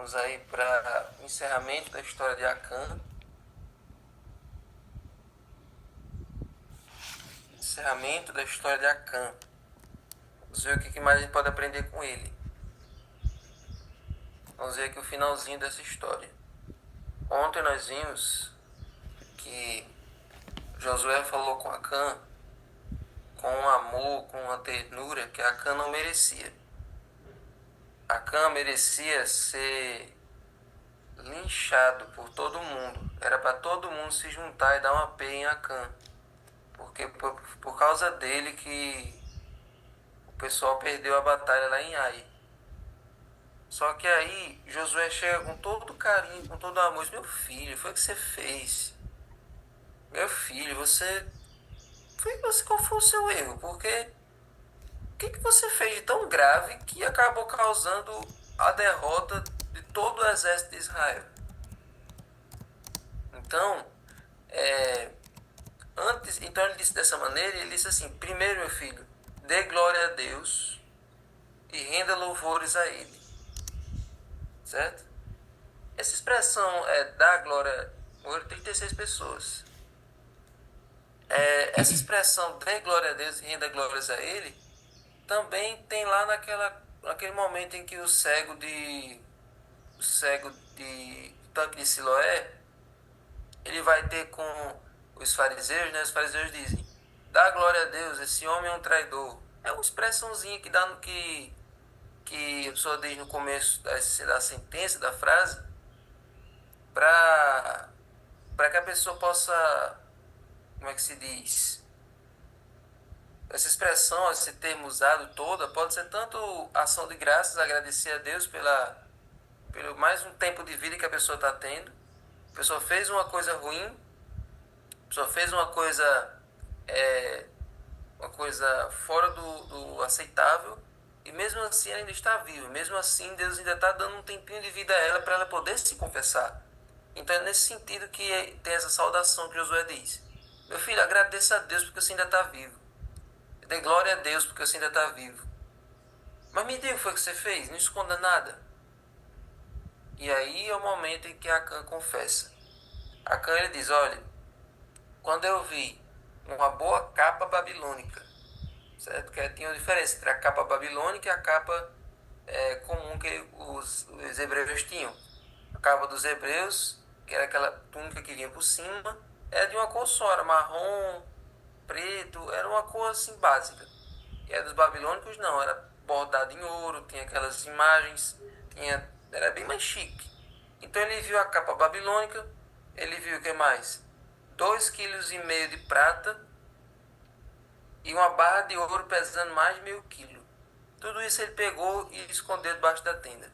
Vamos aí para o encerramento da história de Acã. Encerramento da história de Acã. Vamos ver o que mais a gente pode aprender com ele. Vamos ver aqui o finalzinho dessa história. Ontem nós vimos que Josué falou com Acã com um amor, com uma ternura que Acã não merecia. Acã merecia ser linchado por todo mundo. Era para todo mundo se juntar e dar uma pé em Acã. Porque por causa dele que o pessoal perdeu a batalha lá em Ai. Só que aí Josué chega com todo carinho, com todo amor. Meu filho, foi o que você fez. Meu filho, qual foi o seu erro? Porque o que você fez de tão grave que acabou causando a derrota de todo o exército de Israel? Então, então ele disse dessa maneira, ele disse assim: primeiro, meu filho, dê glória a Deus e renda louvores a Ele. Certo? Essa expressão dar glória, morreram 36 pessoas. Essa expressão dê glória a Deus e renda glórias a Ele também tem lá naquele momento em que o cego de tanque de Siloé, ele vai ter com os fariseus, né? Os fariseus dizem: dá glória a Deus, esse homem é um traidor. É uma expressãozinha que dá no que a pessoa diz no começo da sentença, da frase, para que a pessoa possa, como é que se diz? Essa expressão, esse termo usado toda, pode ser tanto ação de graças, agradecer a Deus pelo mais um tempo de vida que a pessoa está tendo. A pessoa fez uma coisa ruim, a pessoa fez uma coisa fora do aceitável, e mesmo assim ela ainda está viva. Mesmo assim, Deus ainda está dando um tempinho de vida a ela para ela poder se confessar. Então é nesse sentido que tem essa saudação que Josué diz: meu filho, agradeça a Deus porque você ainda está vivo. Dê glória a Deus porque você ainda está vivo. Mas me diga o que foi que você fez, não esconda nada. E aí é o momento em que Acã confessa. Acã ele diz: olha, quando eu vi uma boa capa babilônica, certo? Que tinha uma diferença entre a capa babilônica e a capa comum que os hebreus tinham. A capa dos hebreus, que era aquela túnica que vinha por cima, era de uma cor só, era marrom, preto, era uma cor assim básica. E a dos babilônicos não, era bordado em ouro, tinha aquelas imagens, era bem mais chique. Então ele viu a capa babilônica, ele viu o que mais? 2,5 kg de prata e uma barra de ouro pesando mais de 1.000 kg. Tudo isso ele pegou e escondeu debaixo da tenda.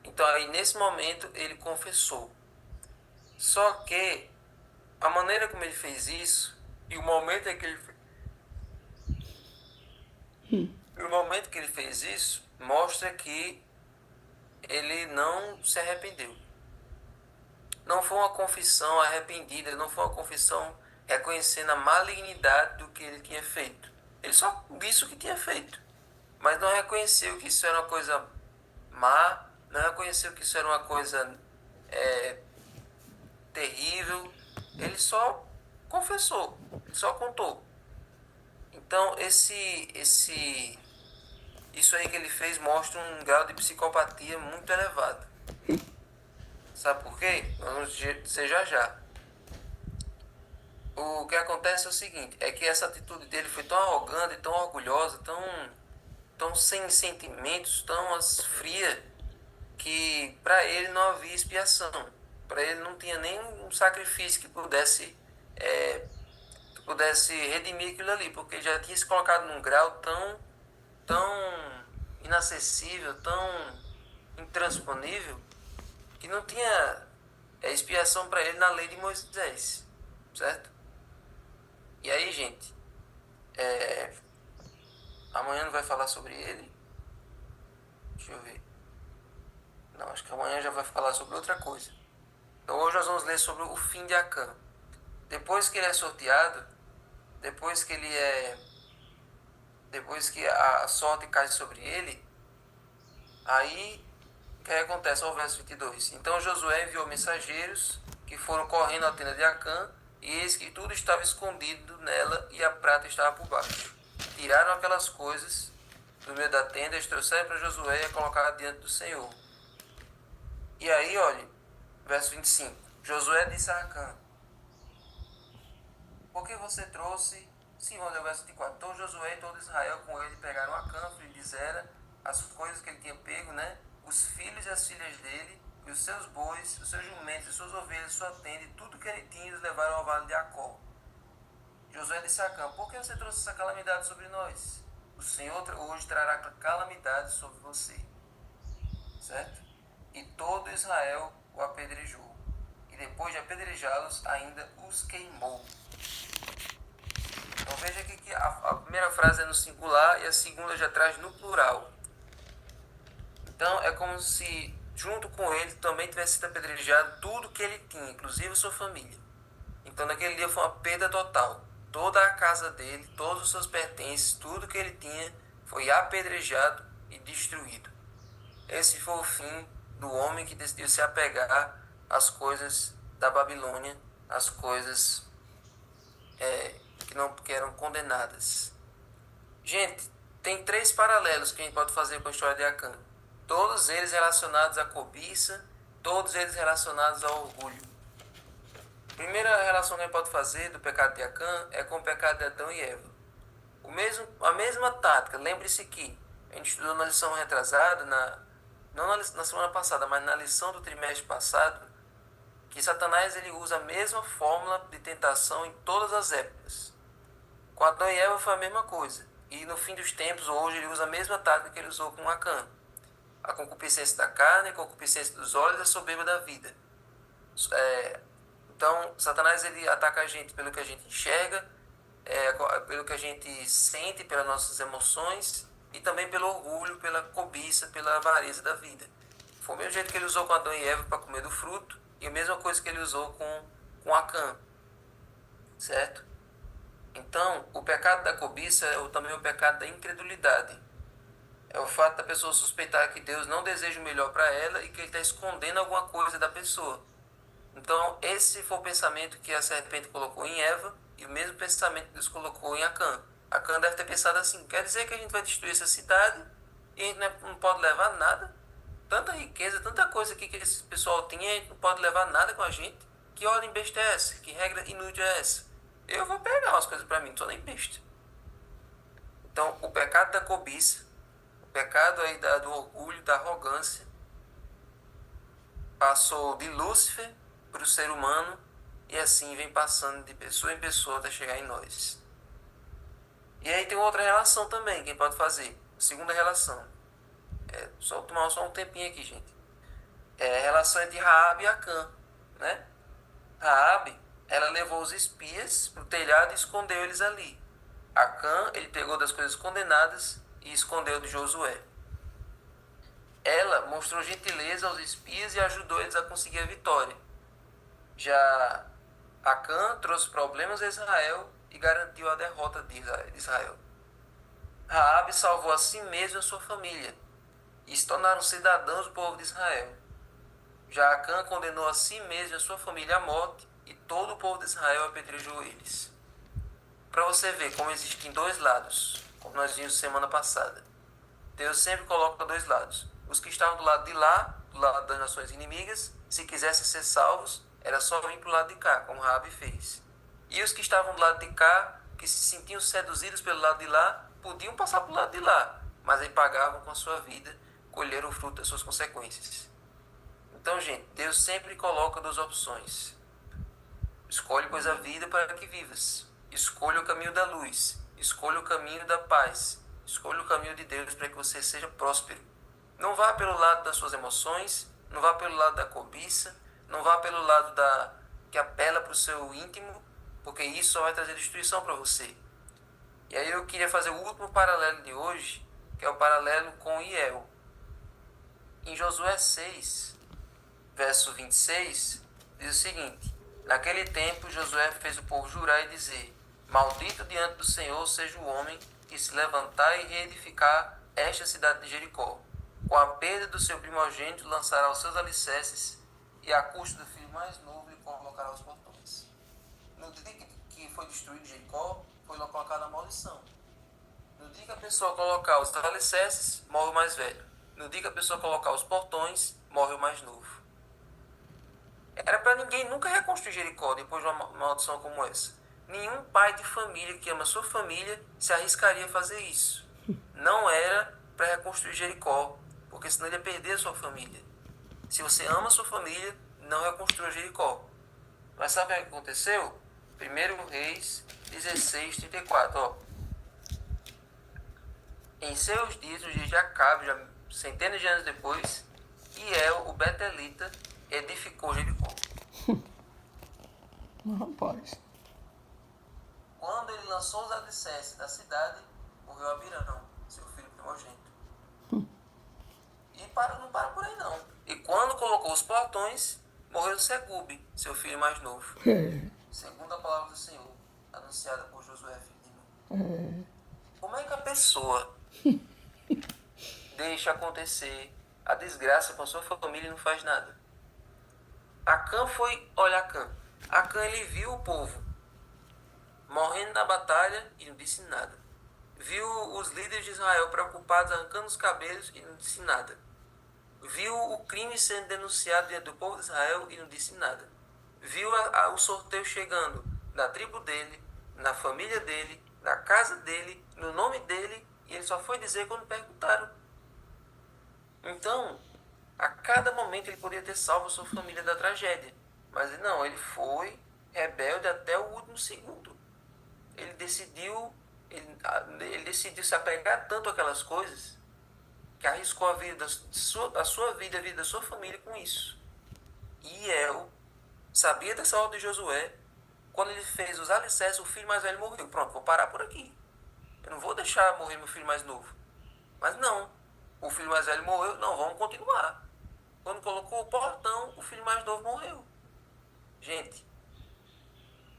Então aí nesse momento ele confessou. Só que a maneira como ele fez isso e o momento em que ele fez isso mostra que ele não se arrependeu. Não foi uma confissão arrependida, não foi uma confissão reconhecendo a malignidade do que ele tinha feito. Ele só disse o que tinha feito, mas não reconheceu que isso era uma coisa má, não reconheceu que isso era uma coisa terrível. Ele só confessou, ele só contou. Então isso aí que ele fez mostra um grau de psicopatia muito elevado. Sabe por quê? Vamos dizer já já. O que acontece é o seguinte, é que essa atitude dele foi tão arrogante, tão orgulhosa, tão sem sentimentos, tão fria, que para ele não havia expiação. Para ele não tinha nem um sacrifício que pudesse redimir aquilo ali, porque já tinha se colocado num grau tão inacessível, tão intransponível, que não tinha expiação para ele na lei de Moisés, certo? E aí, gente, amanhã não vai falar sobre ele. Deixa eu ver. Não, acho que amanhã já vai falar sobre outra coisa. Então hoje nós vamos ler sobre o fim de Acã. Depois que ele é sorteado, depois que ele é, depois que a sorte cai sobre ele, aí que acontece ao verso 22? Então Josué enviou mensageiros que foram correndo à tenda de Acã, e eis que tudo estava escondido nela e a prata estava por baixo. Tiraram aquelas coisas do meio da tenda, e trouxeram para Josué e a colocaram diante do Senhor. E aí, olha, verso 25. Josué disse a Acã: por que você trouxe... Sim, vamos ler o verso 24. Então Josué e todo Israel com ele pegaram Acã, filho de Zera, as coisas que ele tinha pego, né? Os filhos e as filhas dele, e os seus bois, os seus jumentos, as suas ovelhas, sua tenda, e tudo que ele tinha, eles levaram ao vale de Acó. Josué disse a Acã: por que você trouxe essa calamidade sobre nós? O Senhor hoje trará calamidade sobre você. Certo? E todo Israel o apedrejou. E depois de apedrejá-los, ainda os queimou. Então veja aqui que a primeira frase é no singular e a segunda já traz no plural. Então é como se junto com ele também tivesse sido apedrejado tudo que ele tinha, inclusive sua família. Então naquele dia foi uma perda total. Toda a casa dele, todos os seus pertences, tudo que ele tinha foi apedrejado e destruído. Esse foi o fim do homem que decidiu se apegar às coisas da Babilônia, às coisas que eram condenadas. Gente, tem 3 paralelos que a gente pode fazer com a história de Acã. Todos eles relacionados à cobiça, todos eles relacionados ao orgulho. A primeira relação que a gente pode fazer do pecado de Acã é com o pecado de Adão e Eva. A mesma tática, lembre-se que a gente estudou na lição retrasada, não na semana passada, mas na lição do trimestre passado, que Satanás ele usa a mesma fórmula de tentação em todas as épocas. Com Adão e Eva foi a mesma coisa. E no fim dos tempos, hoje, ele usa a mesma tática que ele usou com Acã. A concupiscência da carne, a concupiscência dos olhos e a soberba da vida. Então, Satanás ele ataca a gente pelo que a gente enxerga, pelo que a gente sente, pelas nossas emoções, e também pelo orgulho, pela cobiça, pela avareza da vida. Foi o mesmo jeito que ele usou com Adão e Eva para comer do fruto, e a mesma coisa que ele usou com Acã. Certo? Então, o pecado da cobiça é também o pecado da incredulidade. É o fato da pessoa suspeitar que Deus não deseja o melhor para ela e que ele está escondendo alguma coisa da pessoa. Então, esse foi o pensamento que a serpente colocou em Eva e o mesmo pensamento que Deus colocou em Acã. Acã deve ter pensado assim: quer dizer que a gente vai destruir essa cidade e a gente não pode levar nada? Tanta riqueza, tanta coisa aqui que esse pessoal tinha, a gente não pode levar nada com a gente? Que ordem besta é essa? Que regra inútil é essa? Eu vou pegar umas coisas para mim, não sou nem besta. Então, o pecado da cobiça, o pecado aí do orgulho, da arrogância, passou de Lúcifer para o ser humano e assim vem passando de pessoa em pessoa até chegar em nós. E aí tem outra relação também que a gente pode fazer. Segunda relação. Só tomar só um tempinho aqui, gente. É a relação entre Raabe e Acã, né? Raabe, ela levou os espias para o telhado e escondeu eles ali. Acã, ele pegou das coisas condenadas e escondeu de Josué. Ela mostrou gentileza aos espias e ajudou eles a conseguir a vitória. Já Acã trouxe problemas a Israel e garantiu a derrota de Israel. Raabe salvou a si mesmo e a sua família e se tornaram cidadãos do povo de Israel. Já Acã condenou a si mesmo e a sua família à morte e todo o povo de Israel apedrejou eles. Para você ver como existem 2 lados, como nós vimos semana passada. Deus sempre coloca 2 lados. Os que estavam do lado de lá, do lado das nações inimigas, se quisessem ser salvos, era só vir para o lado de cá, como Raabe fez. E os que estavam do lado de cá, que se sentiam seduzidos pelo lado de lá, podiam passar para o lado de lá, mas aí pagavam com a sua vida, colheram o fruto das suas consequências. Então, gente, Deus sempre coloca 2 opções. Escolhe, pois, a vida para que vivas. Escolha o caminho da luz. Escolha o caminho da paz. Escolha o caminho de Deus para que você seja próspero. Não vá pelo lado das suas emoções, não vá pelo lado da cobiça, não vá pelo lado que apela para o seu íntimo, porque isso só vai trazer destruição para você. E aí eu queria fazer o último paralelo de hoje, que é o paralelo com Iel. Em Josué 6, verso 26, diz o seguinte: naquele tempo Josué fez o povo jurar e dizer: maldito diante do Senhor seja o homem que se levantar e reedificar esta cidade de Jericó. Com a perda do seu primogênito, lançará os seus alicerces e a custa do filho mais novo lhe colocará os portões. No dia que foi destruído Jericó, foi colocada a maldição. No dia que a pessoa colocar os alicerces, morre o mais velho. No dia que a pessoa colocar os portões, morre o mais novo. Era para ninguém nunca reconstruir Jericó depois de uma maldição como essa. Nenhum pai de família que ama sua família se arriscaria a fazer isso. Não era para reconstruir Jericó, porque senão ele ia perder a sua família. Se você ama a sua família, não reconstrua Jericó. Mas sabe o que aconteceu? 1 Reis 16, 34. Ó. Em seus dias, nos dias de Acabe, já centenas de anos depois, Hiel, o Betelita, edificou Jericó. Rapaz. Quando ele lançou os alicerces da cidade, morreu Abirão, seu filho primogênito. E não para por aí não. E quando colocou os portões, morreu Segube, seu filho mais novo. Segundo a palavra do Senhor, anunciada por Josué, filho de Nun. Como é que a pessoa deixa acontecer a desgraça com a sua família e não faz nada? Acã foi... Olha Acã. Acã, ele viu o povo morrendo na batalha e não disse nada. Viu os líderes de Israel preocupados arrancando os cabelos e não disse nada. Viu o crime sendo denunciado diante do povo de Israel e não disse nada. Viu o sorteio chegando na tribo dele, na família dele, na casa dele, no nome dele, e ele só foi dizer quando perguntaram. Então, a cada momento ele poderia ter salvo sua família da tragédia. Mas não, ele foi rebelde até o último segundo. Ele decidiu se apegar tanto àquelas coisas que arriscou a vida a sua vida, a vida da sua família com isso. E El sabia dessa ordem de Josué. Quando ele fez os alicerces, o filho mais velho morreu. Pronto, vou parar por aqui. Eu não vou deixar morrer meu filho mais novo. Mas não, o filho mais velho morreu, não, vamos continuar. Quando colocou o portão, o filho mais novo morreu. Gente,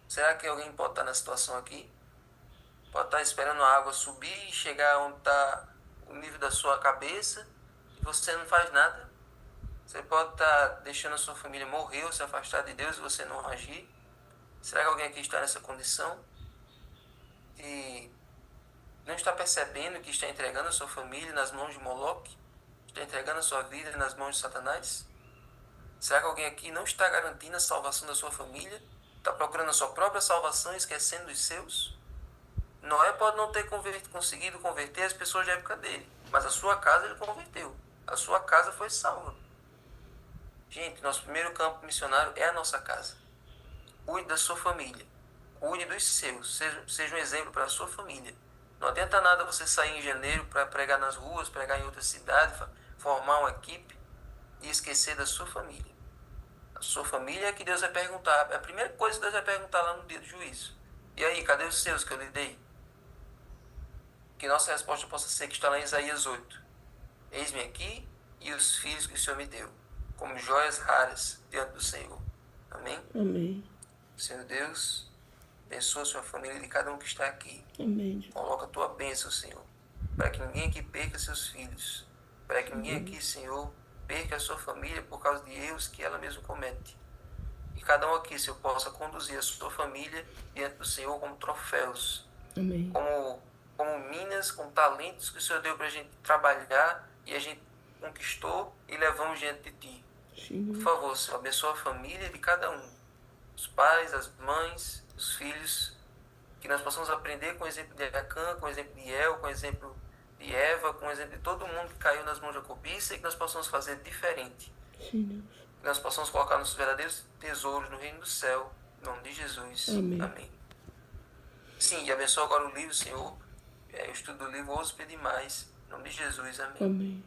será que alguém pode estar na situação aqui? Pode estar esperando a água subir e chegar onde está o nível da sua cabeça e você não faz nada? Você pode estar deixando a sua família morrer ou se afastar de Deus e você não agir? Será que alguém aqui está nessa condição? E não está percebendo que está entregando a sua família nas mãos de Moloque? Está entregando a sua vida nas mãos de Satanás? Será que alguém aqui não está garantindo a salvação da sua família? Está procurando a sua própria salvação e esquecendo os seus? Noé pode não ter conseguido converter as pessoas da época dele, mas a sua casa ele converteu. A sua casa foi salva. Gente, nosso primeiro campo missionário é a nossa casa. Cuide da sua família. Cuide dos seus. Seja um exemplo para a sua família. Não adianta nada você sair em janeiro para pregar nas ruas, pregar em outra cidade, formar uma equipe e esquecer da sua família. A sua família é que Deus vai perguntar. É a primeira coisa que Deus vai perguntar lá no dia do juízo. E aí, cadê os seus que eu lhe dei? Que nossa resposta possa ser que está lá em Isaías 8. Eis-me aqui e os filhos que o Senhor me deu, como joias raras diante do Senhor. Amém? Amém. Senhor Deus, abençoa a sua família e de cada um que está aqui. Amém. Coloca a tua bênção, Senhor, para que ninguém aqui perca seus filhos, para que ninguém aqui, Senhor, perca a sua família por causa de erros que ela mesma comete. E cada um aqui, Senhor, possa conduzir a sua família diante do Senhor como troféus. Amém. Como minas, como talentos que o Senhor deu para a gente trabalhar e a gente conquistou e levamos diante de Ti. Sim. Por favor, Senhor, abençoa a família de cada um. Os pais, as mães, os filhos. Que nós possamos aprender com o exemplo de Acã, com o exemplo de El, com o exemplo de Eva, com o exemplo de todo mundo que caiu nas mãos da cobiça e que nós possamos fazer diferente. Sim, Deus. Que nós possamos colocar nossos verdadeiros tesouros no reino do céu. Em nome de Jesus. Amém. Amém. Sim, e abençoa agora o livro, Senhor. O estudo do livro Ouso Pedir Mais. Em nome de Jesus. Amém. Amém.